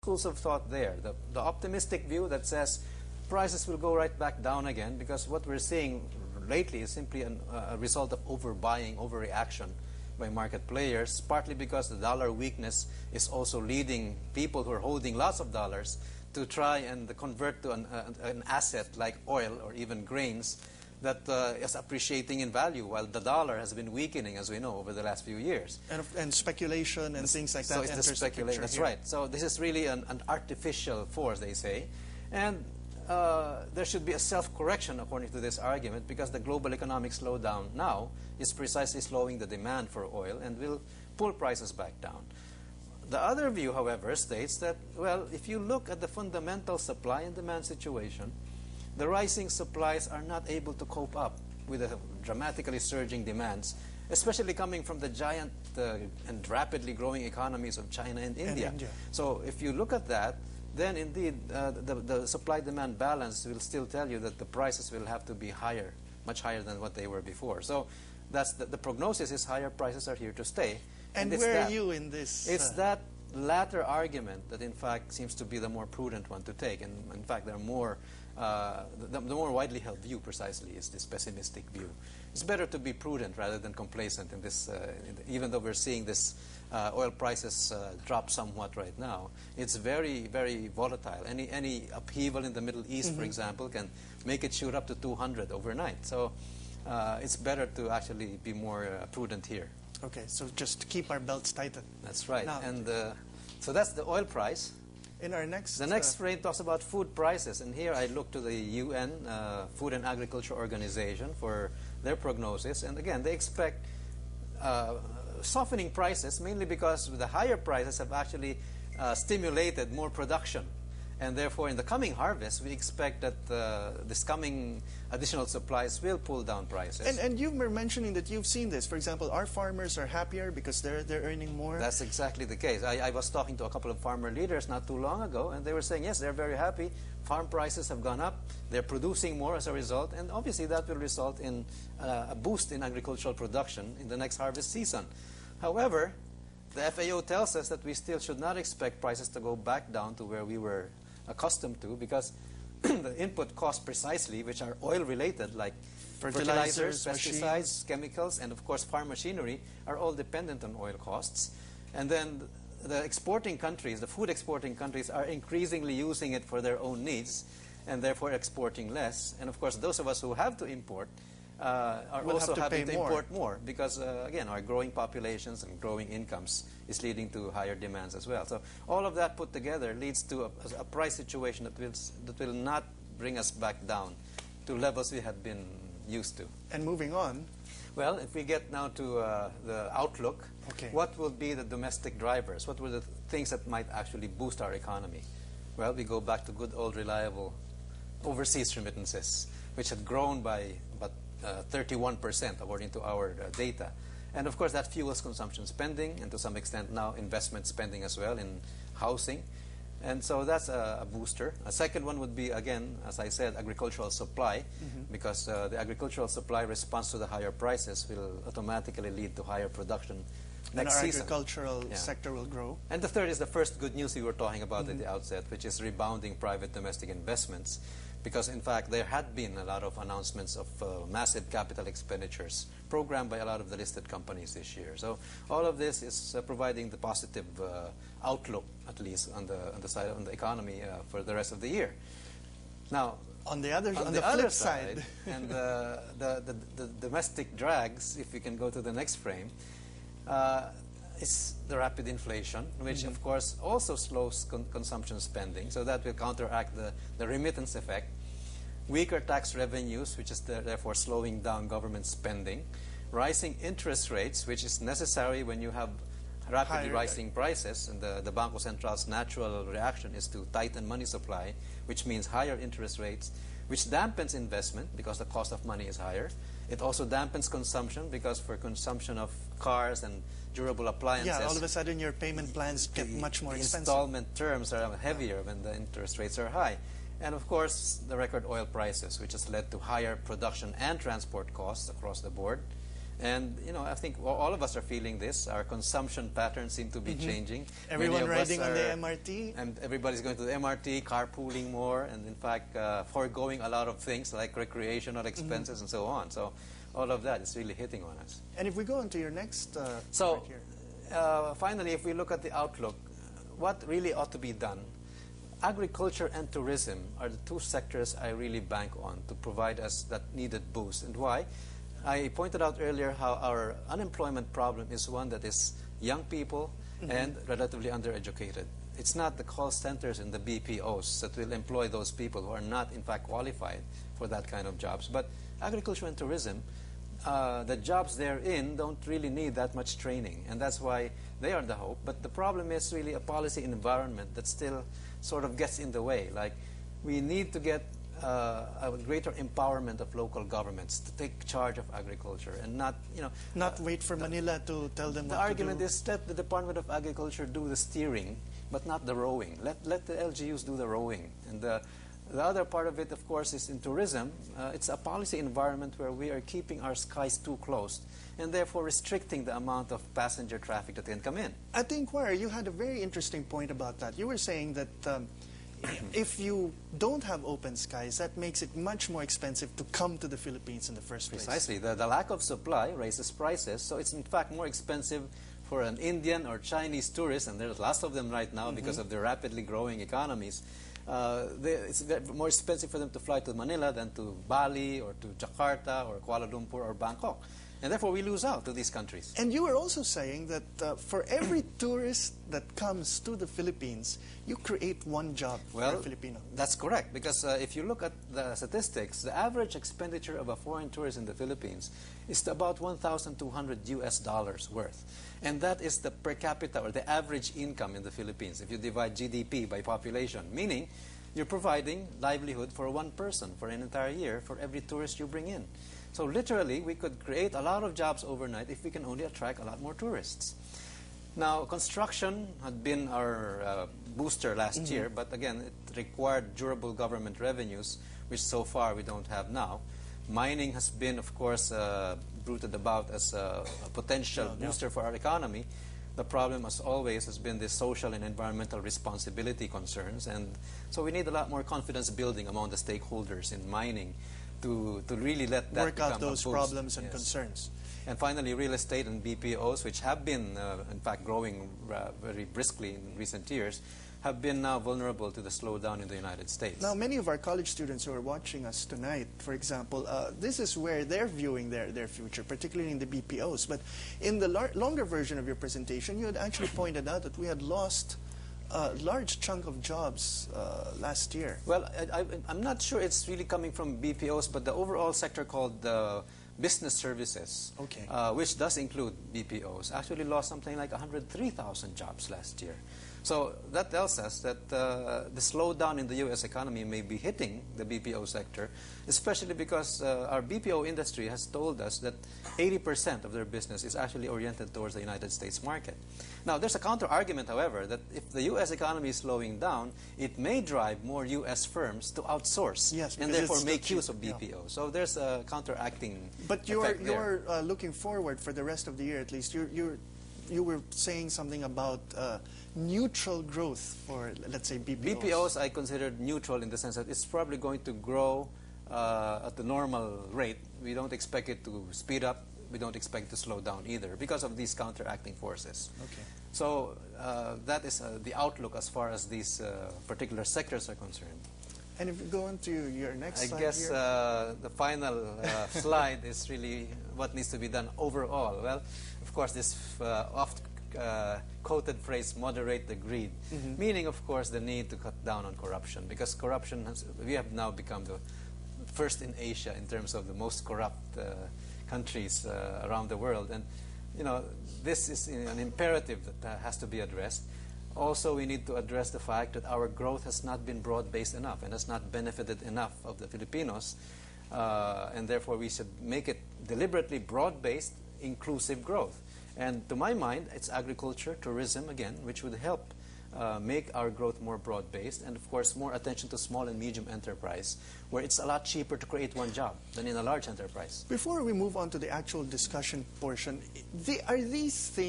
schools of thought there. The optimistic view that says prices will go right back down again, because what we're seeing lately is simply a result of overbuying, overreaction by market players, partly because the dollar weakness is also leading people who are holding lots of dollars to try and convert to an asset like oil or even grains that is appreciating in value, while the dollar has been weakening, as we know, over the last few years. And speculation and things like that. So it's the speculation. That's right. So this is really an artificial force, they say. And there should be a self-correction according to this argument, because the global economic slowdown now is precisely slowing the demand for oil and will pull prices back down. The other view, however, states that, well, if you look at the fundamental supply and demand situation, the rising supplies are not able to cope up with the dramatically surging demands, especially coming from the giant and rapidly growing economies of China and India. So if you look at that, then indeed the supply-demand balance will still tell you that the prices will have to be higher, much higher than what they were before. So that's the prognosis is higher prices are here to stay. And where are you in this? It's that latter argument that in fact seems to be the more prudent one to take. And in fact, there are more, the more widely held view precisely is this pessimistic view. It's better to be prudent rather than complacent in this, even though we're seeing this oil prices drop somewhat right now. It's very, very volatile. Any upheaval in the Middle East, for example, can make it shoot up to 200 overnight. So it's better to actually be more prudent here. Okay, so just keep our belts tightened. That's right. Now, and so that's the oil price. In our next, the next frame talks about food prices, and here I look to the UN Food and Agriculture Organization for their prognosis. And again, they expect softening prices, mainly because the higher prices have actually stimulated more production. And therefore, in the coming harvest, we expect that this coming additional supplies will pull down prices. And you were mentioning that you've seen this. For example, our farmers are happier because they're earning more. That's exactly the case. I was talking to a couple of farmer leaders not too long ago, and they were saying, yes, they're very happy. Farm prices have gone up. They're producing more as a result, and obviously that will result in a boost in agricultural production in the next harvest season. However, the FAO tells us that we still should not expect prices to go back down to where we were accustomed to, because the input costs precisely, which are oil-related, like fertilizers, pesticides, chemicals, and of course farm machinery, are all dependent on oil costs. And then the exporting countries, the food exporting countries, are increasingly using it for their own needs, and therefore exporting less. And of course, those of us who have to import are also having to import more, because again, our growing populations and growing incomes is leading to higher demands as well. So all of that put together leads to a price situation that will not bring us back down to levels we had been used to. And moving on, well, if we get now to the outlook, what will be the domestic drivers? What were the things that might actually boost our economy? Well, we go back to good old reliable overseas remittances, which had grown by about 31% according to our data. And of course that fuels consumption spending, and to some extent now investment spending as well in housing. And so that's a booster. A second one would be, again, as I said, agricultural supply, because the agricultural supply response to the higher prices will automatically lead to higher production next season. And our agricultural sector will grow. And the third is the first good news we were talking about at the outset, which is rebounding private domestic investments. Because in fact, there had been a lot of announcements of massive capital expenditures programmed by a lot of the listed companies this year. So all of this is providing the positive outlook, at least on the side on the economy for the rest of the year. Now, on the flip side, and the domestic drags, if we can go to the next frame, is the rapid inflation, which of course also slows consumption spending, so that will counteract the remittance effect. Weaker tax revenues, which is therefore slowing down government spending. Rising interest rates, which is necessary when you have rapidly rising prices, and the Bangko Central's natural reaction is to tighten money supply, which means higher interest rates, which dampens investment because the cost of money is higher. It also dampens consumption, because for consumption of cars and durable appliances, all of a sudden your payment plans get much more expensive. Installment terms are heavier when the interest rates are high. And of course, the record oil prices, which has led to higher production and transport costs across the board. And, you know, I think all of us are feeling this. Our consumption patterns seem to be changing. Everyone riding on the MRT. And everybody's going to the MRT, carpooling more, and in fact, foregoing a lot of things like recreational expenses and so on. So all of that is really hitting on us. And if we go on to your next so, part here. Finally, if we look at the outlook, what really ought to be done? Agriculture and tourism are the two sectors I really bank on to provide us that needed boost. And why? I pointed out earlier how our unemployment problem is one that is young people and relatively undereducated. It's not the call centers and the BPOs that will employ those people who are not, in fact, qualified for that kind of jobs. But agriculture and tourism, the jobs they're in don't really need that much training, and that's why they are the hope. But the problem is really a policy environment that still sort of gets in the way. Like, we need to get a greater empowerment of local governments to take charge of agriculture and not, you know, not wait for Manila to tell them what to do. The argument is let the Department of Agriculture do the steering, but not the rowing. Let the LGUs do the rowing. And the other part of it, of course, is in tourism. It's a policy environment where we are keeping our skies too closed and therefore restricting the amount of passenger traffic that can come in. At the Inquirer, you had a very interesting point about that. You were saying that if you don't have open skies, that makes it much more expensive to come to the Philippines in the first place. Precisely. The lack of supply raises prices, so it's in fact more expensive for an Indian or Chinese tourist, and there's lots of them right now because of their rapidly growing economies. It's more expensive for them to fly to Manila than to Bali or to Jakarta or Kuala Lumpur or Bangkok. And therefore, we lose out to these countries. And you were also saying that for every tourist that comes to the Philippines, you create one job for a Filipino. That's correct, because if you look at the statistics, the average expenditure of a foreign tourist in the Philippines is about $1,200 US worth. And that is the per capita or the average income in the Philippines if you divide GDP by population, meaning you're providing livelihood for one person for an entire year for every tourist you bring in. So literally, we could create a lot of jobs overnight if we can only attract a lot more tourists. Now, construction had been our booster last year, but again, it required durable government revenues, which so far we don't have now. Mining has been, of course, bruited about as a potential booster for our economy. The problem, as always, has been the social and environmental responsibility concerns, and so we need a lot more confidence building among the stakeholders in mining to really let that work out those problems and concerns. And finally, real estate and BPOs, which have been, in fact, growing very briskly in recent years, have been now vulnerable to the slowdown in the United States. Now, many of our college students who are watching us tonight, for example, this is where they're viewing their future, particularly in the BPOs. But in the longer version of your presentation, you had actually pointed out that we had lost a large chunk of jobs last year. Well, I'm not sure it's really coming from BPOs, but the overall sector called business services, which does include BPOs, actually lost something like 103,000 jobs last year. So that tells us that the slowdown in the U.S. economy may be hitting the BPO sector, especially because our BPO industry has told us that 80% of their business is actually oriented towards the United States market. Now, there's a counter-argument, however, that if the U.S. economy is slowing down, it may drive more U.S. firms to outsource and therefore make use of BPO. So there's a counteracting But you're looking forward for the rest of the year, at least. You were saying something about neutral growth for, let's say, BPOs. BPOs I considered neutral in the sense that it's probably going to grow at the normal rate. We don't expect it to speed up. We don't expect it to slow down either because of these counteracting forces. Okay. So that is the outlook as far as these particular sectors are concerned. And if you go on to your next slide I guess the final slide is really what needs to be done overall. Well, of course, this oft-quoted phrase, moderate the greed, meaning, of course, the need to cut down on corruption, because corruption we have now become the first in Asia in terms of the most corrupt countries around the world. And, you know, this is an imperative that has to be addressed. Also, we need to address the fact that our growth has not been broad-based enough and has not benefited enough of the Filipinos, and therefore we should make it deliberately broad-based, inclusive growth. And to my mind, it's agriculture, tourism, again, which would help make our growth more broad-based, and of course more attention to small and medium enterprise, where it's a lot cheaper to create one job than in a large enterprise. Before we move on to the actual discussion portion, are these things